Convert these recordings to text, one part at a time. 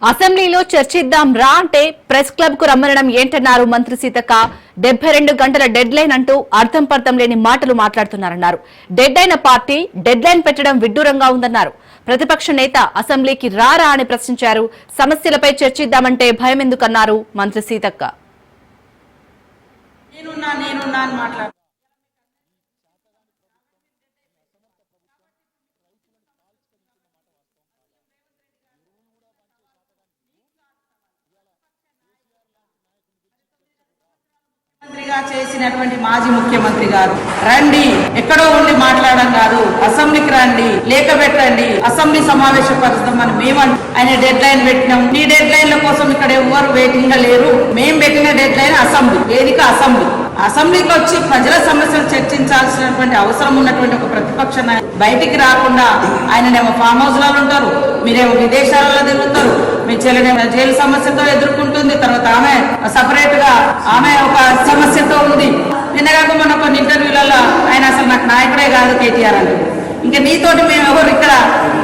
అసెంబ్లీలో చర్చిద్దాం రా అంటే ప్రెస్ క్లబ్ కు రమ్మనడం ఏంటన్నారు మంత్రి సీతక్క. 72 గంటల డెడ్ లైన్ అంటూ అర్థం పర్థం లేని మాటలు మాట్లాడుతున్నారన్నారు. డెడ్ అయిన పార్టీ డెడ్ లైన్ పెట్టడం విడ్డూరంగా ఉందన్నారు. ప్రతిపక్ష నేత అసెంబ్లీకి రారా అని ప్రశ్నించారు. సమస్యలపై చర్చిద్దామంటే భయం ఎందుకన్నారు మంత్రి సీతక్క. మంత్రిగా చేసినటువంటి మాజీ ముఖ్యమంత్రి గారు రండి, ఎక్కడో ఉండి మాట్లాడడం కాదు, అసెంబ్లీకి రండి, లేఖ పెట్టండి, అసెంబ్లీ సమావేశపరుస్తాం అని మేమంటే ఆయన డెడ్ లైన్ పెట్టినాం. ఈ డెడ్ లైన్ల కోసం ఇక్కడ ఎవరు వెయిటింగ్ గా లేరు. మేము పెట్టిన డెడ్ లైన్ అసెంబ్లీ వేదిక. అసెంబ్లీకి వచ్చి ప్రజల సమస్యలు చర్చించాల్సినటువంటి అవసరం ఉన్నటువంటి ఒక ప్రతిపక్ష బయటికి రాకుండా ఆయననేమో ఫామ్ హౌస్ లలో ఉంటారు, మీరేమో విదేశాలలో తిరుగుతారు, మీ చెల్లెనేమో జైలు సమస్యతో ఎదుర్కొంటుంది, తర్వాత ఆమె సపరేట్ గా ఆమె ఒక సమస్యతో ఉంది. నిన్నగాక మొన్న కొన్ని ఇంటర్వ్యూలలో ఆయన అసలు నాకు నాయకుడే కాదు కేటీఆర్ అంటే, ఇంకా నీతోటి మేము ఎవరు ఇక్కడ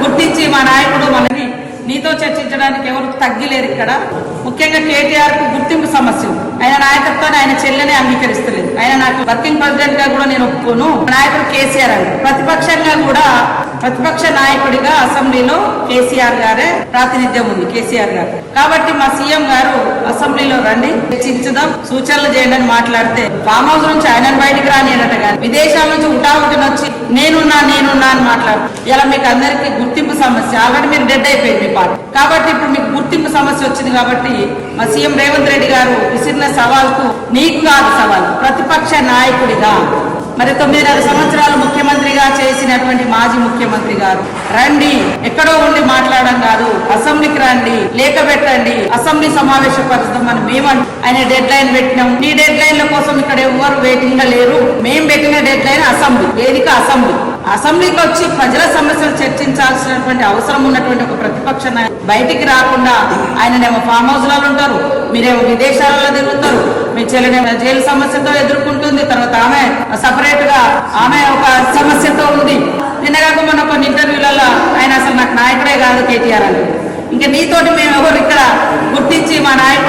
గుర్తించి మా నాయకుడు మనని నీతో చర్చించడానికి ఎవరు తగ్గిలేరు. ఇక్కడ ముఖ్యంగా కేటీఆర్ కు గుర్తింపు సమస్య, ఆయన నాయకత్వాన్ని ఆయన చెల్లెనే అంగీకరిస్తలేదు. ఆయన నాకు వర్కింగ్ ప్రెసిడెంట్ గా కూడా నేను ఒప్పుకోను. నాయకుడు కేసీఆర్ అని ప్రతిపక్షంగా కూడా ప్రతిపక్ష నాయకుడిగా అసెంబ్లీలో కేసీఆర్ గారే ప్రాతినిధ్యం ఉంది, కేసీఆర్ గారు. కాబట్టి మా సీఎం గారు అసెంబ్లీలో రండి, చర్చించుదాం, సూచనలు చేయండి అని మాట్లాడితే ఫామ్ హౌస్ నుంచి ఆయన బయటికి రానియనట కానీ విదేశాల నుంచి ఉటావుటిని వచ్చి నేనున్నా అని మాట్లాడు. ఇలా మీకు అందరికీ గుర్తింపు సమస్య, ఆల్రెడీ మీరు డెడ్ అయిపోయింది మీ పార్టీ. కాబట్టి ఇప్పుడు మీకు గుర్తింపు సమస్య వచ్చింది. కాబట్టి మా సీఎం రేవంత్ రెడ్డి గారు విసిరిన సవాల్కు నీకు కాదు సవాల్, ప్రతిపక్ష నాయకుడిగా మరి 9.5 సంవత్సరాలు ముఖ్యమంత్రిగా చేసినటువంటి మాజీ ముఖ్యమంత్రి గారు రండి, ఎక్కడో ఉండి మాట్లాడడం కాదు, అసెంబ్లీకి రండి, లేఖ పెట్టండి, అసెంబ్లీ సమావేశపరుస్తాం అని మేమంటే ఆయన డెడ్ లైన్ పెట్టినాం. ఈ డెడ్ లైన్ల కోసం ఇక్కడ ఎవరు వెయిటింగ్ గా లేరు. మేము పెట్టిన డెడ్ లైన్ అసెంబ్లీ వేదిక. అసెంబ్లీకి వచ్చి ప్రజల సమస్యలు చర్చించాల్సినటువంటి అవసరం ఉన్నటువంటి ఒక ప్రతిపక్ష బయటికి రాకుండా ఆయననేమో ఫామ్ హౌస్ లలో ఉంటారు, మీరేమో విదేశాలలో తిరుగుతారు, మీ చెల్లెనేమో జైలు సమస్యతో ఎదుర్కొంటుంది, తర్వాత ఆమె సపరేట్ గా ఆమె ఒక సమస్యతో ఉంది. నిన్నగాక మొన్న కొన్ని ఇంటర్వ్యూలలో ఆయన అసలు నాకు నాయకుడే కాదు కేటీఆర్ అంటే, ఇంకా నీతోటి మేము ఎవరు ఇక్కడ గుర్తించి మా నాయకుడు